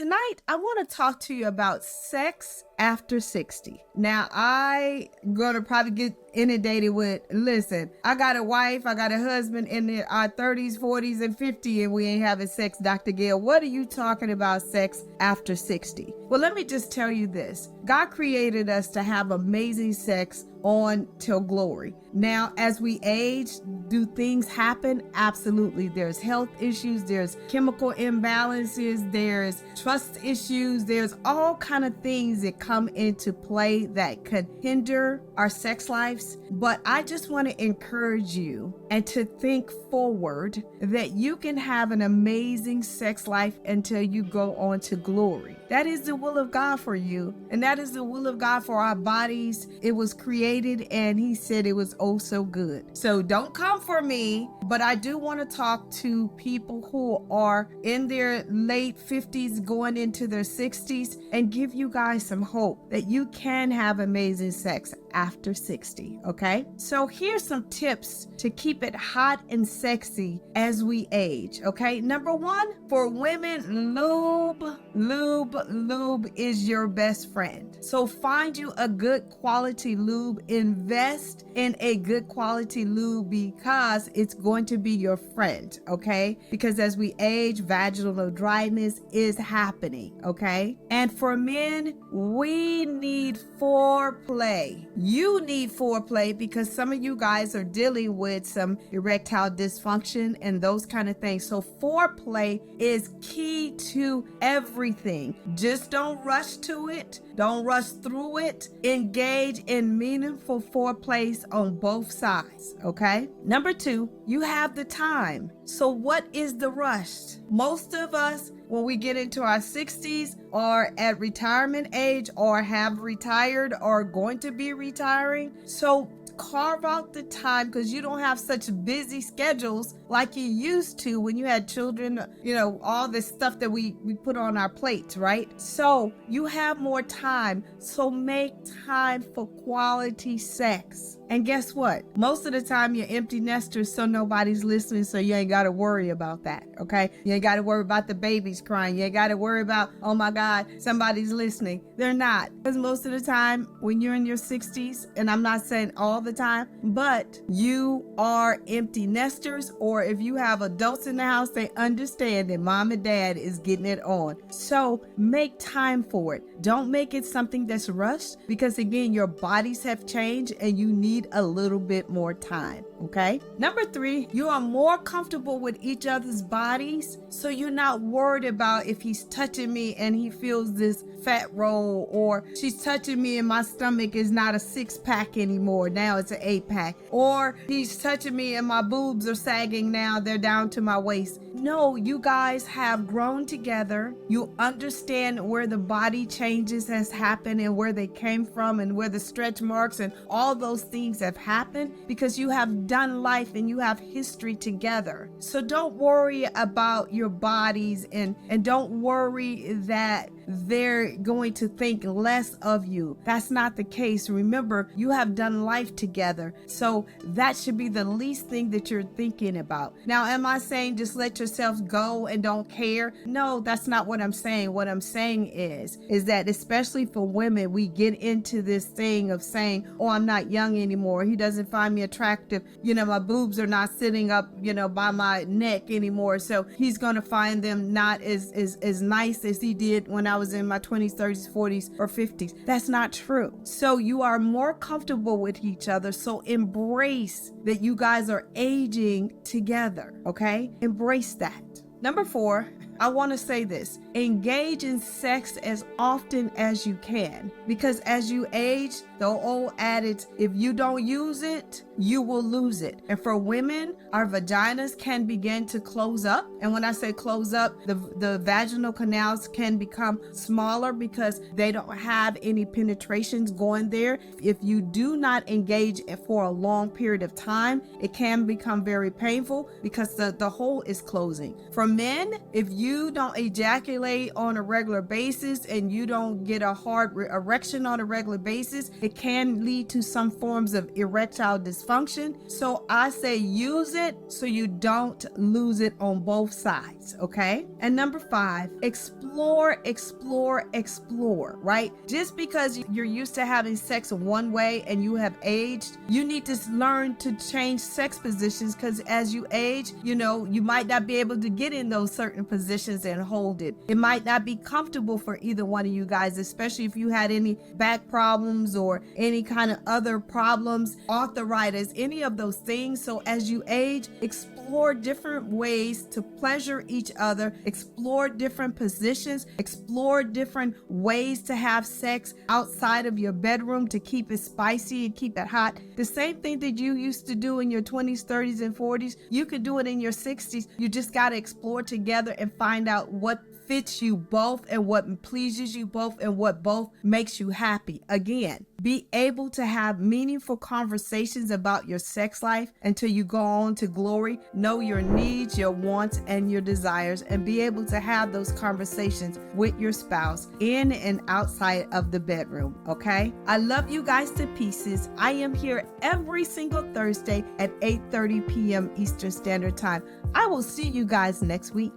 tonight I want to talk to you about sex after 60. Now, I'm going to probably get inundated with, listen, I got a wife, I got a husband in our 30s, 40s, and 50, and we ain't having sex, Dr. Gail. What are you talking about sex after 60? Well, let me just tell you this. God created us to have amazing sex on till glory. Now, as we age, do things happen? Absolutely. There's health issues, there's chemical imbalances, there's trust issues, there's all kind of things that come into play that could hinder our sex lives. But I just want to encourage you and to think forward that you can have an amazing sex life until you go on to glory. That is the will of God for you, and that is the will of God for our bodies. It was created, and He said it was oh so good. So don't come for me, but I do want to talk to people who are in their late 50s going into their 60s and give you guys some hope that you can have amazing sex after 60, okay? So here's some tips to keep it hot and sexy as we age, okay? Number one, for women, lube is your best friend. So find you a good quality lube, invest in a good quality lube because it's going to be your friend, okay? Because as we age, vaginal dryness is happening, okay? And for men, we need foreplay. You need foreplay because some of you guys are dealing with some erectile dysfunction and those kind of things. So foreplay is key to everything. Just don't rush to it. Don't rush through it. Engage in meaningful foreplays on both sides, okay? Number two, you have the time. So what is the rush? Most of us, when we get into our 60s, are at retirement age or have retired or going to be retiring. So carve out the time because you don't have such busy schedules like you used to when you had children, you know, all this stuff that we put on our plates, right? So you have more time. So make time for quality sex. And guess what? Most of the time you're empty nesters, so nobody's listening, so you ain't got to worry about that, okay? You ain't got to worry about the babies crying. You ain't got to worry about, oh my God, somebody's listening. They're not. Because most of the time when you're in your 60s, and I'm not saying all the time, but you are empty nesters, or if you have adults in the house, they understand that mom and dad is getting it on. So make time for it. Don't make it something that's rushed because again, your bodies have changed and you need a little bit more time, okay? Number three, you are more comfortable with each other's bodies, so you're not worried about if he's touching me and he feels this fat roll, or she's touching me and my stomach is not a 6-pack anymore, now it's an 8-pack, or he's touching me and my boobs are sagging, now they're down to my waist. No, you guys have grown together. You understand where the body changes has happened and where they came from and where the stretch marks and all those things have happened because you have done life and you have history together. So don't worry about your bodies and don't worry that they're going to think less of you. That's not the case. Remember, you have done life together. So that should be the least thing that you're thinking about. Now, am I saying just let yourself go and don't care? No, that's not what I'm saying. What I'm saying is that especially for women, we get into this thing of saying, oh, I'm not young anymore. He doesn't find me attractive. You know, my boobs are not sitting up, you know, by my neck anymore. So he's going to find them not as nice as he did when I was in my 20s, 30s, 40s, or 50s. That's not true. So you are more comfortable with each other. So embrace that you guys are aging together, okay? Embrace that. Number four, I want to say this. Engage in sex as often as you can, because as you age, the old adage, if you don't use it, you will lose it. And for women, our vaginas can begin to close up. And when I say close up, the vaginal canals can become smaller because they don't have any penetrations going there. If you do not engage for a long period of time, it can become very painful because the hole is closing. For men, if you you don't ejaculate on a regular basis and you don't get a hard erection on a regular basis, it can lead to some forms of erectile dysfunction. So I say use it so you don't lose it on both sides, okay? And number 5, explore, right? Just because you're used to having sex one way and you have aged, you need to learn to change sex positions, because as you age, you know, you might not be able to get in those certain positions and hold it. It might not be comfortable for either one of you guys, especially if you had any back problems or any kind of other problems, arthritis, any of those things. So as you age, explore different ways to pleasure each other, explore different positions, explore different ways to have sex outside of your bedroom to keep it spicy and keep it hot. The same thing that you used to do in your 20s, 30s, and 40s, you could do it in your 60s. You just got to explore together and find out what fits you both and what pleases you both and what both makes you happy. Again, be able to have meaningful conversations about your sex life until you go on to glory. Know your needs, your wants, and your desires, and be able to have those conversations with your spouse in and outside of the bedroom, okay? I love you guys to pieces. I am here every single Thursday at 8:30 p.m. Eastern Standard Time. I will see you guys next week.